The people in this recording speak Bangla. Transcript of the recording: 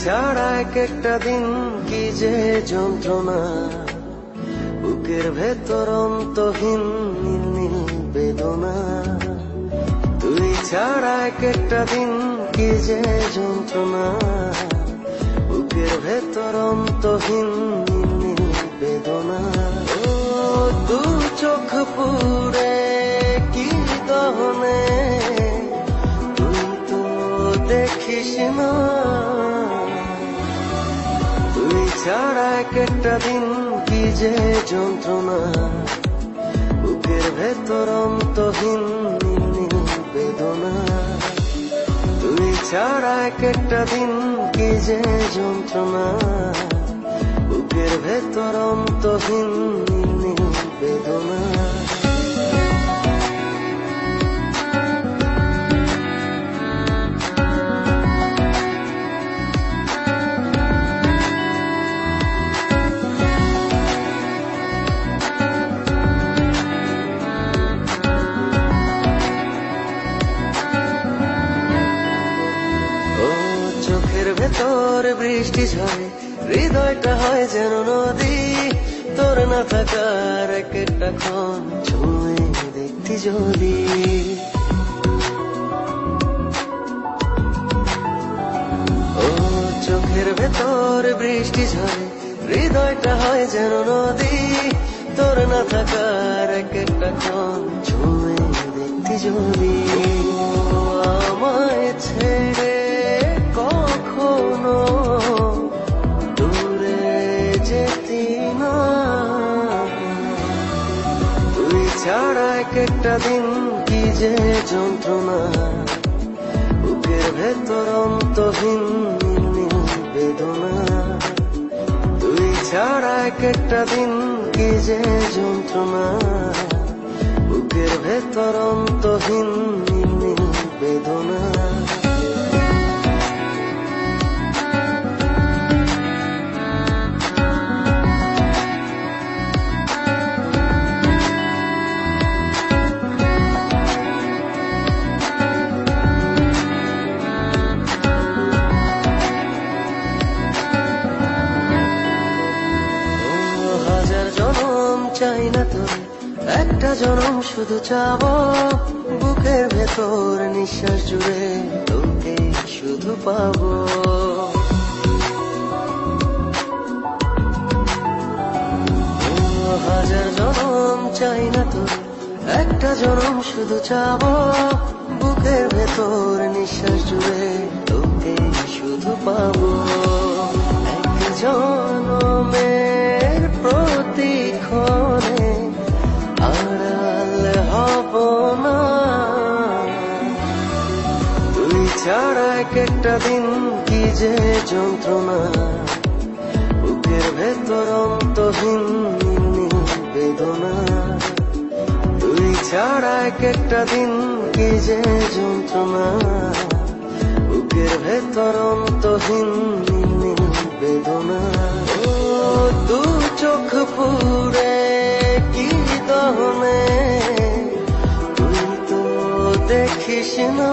ছাড়া এক একটা দিন কি যে যন্ত্রণা, বুকের ভেতর অন্তহীন নীল নীল বেদনা। তুই ছাড়া এক একটা দিন কি যে যন্ত্রণা, বুকের ভেতর অন্তহীন নীল নীল বেদনা। ও দু চোখ পুরে কি দহনে, তুই তো দেখিস না। তুই ছাড়া এক একটা দিন কি যে যন্ত্রণা, বুকের ভেতর অন্তহীন নীল নীল বেদনা। তুই ছাড়া এক একটা দিন কি যে যন্ত্রণা, বুকের ভেতর অন্তহীন নীল নীল বেদনা। চোখের ভেতর বৃষ্টি ঝরে, হৃদয়টা হয় যেন নদী। তোর না থাকার এক একটা ক্ষণ ছুঁয়ে দেখতি যদি। ও চোখের ভেতর বৃষ্টি ঝরে, হৃদয়টা হয় যেন নদী। তোর না থাকার এক একটা ক্ষণ ছুঁয়ে দেখতি যদি। আমায় ছেড়ে কখনো দূরে যেতি না। তুই ছাড়া এক একটা দিন কি যে যন্ত্রণা, বুকের ভেতর অন্তহীন নীল নীল বেদনা। তুই ছাড়া এক একটা দিন কি যে যন্ত্রণা, বুকের ভেতর অন্তহীন নীল নীল বেদনা। হাজার জনম চাই না তোর, একটা জনম শুধু চাবো। বুকের ভেতর নিঃশ্বাস জুড়ে তোকে শুধু পাবো। হাজার জনম চাই না তোর, একটা জনম শুধু চাবো। বুকের ভেতর নিঃশ্বাস জুড়ে তোকে শুধু পাবো। এক জনমের প্রতিক্ষণে আড়াল হব না। তুই ছাড়া এক একটা দিন কি যে যন্ত্রণা, বুকের ভেতর অন্তহীন নীল নীল বেদনা। তুই ছাড়া এক একটা দিন কি যে যন্ত্রণা, বুকের ভেতর অন্তহীন নীল নীল বেদনা। ও দু চোখ পুরে কি দহনে, তুই তো দেখিস না।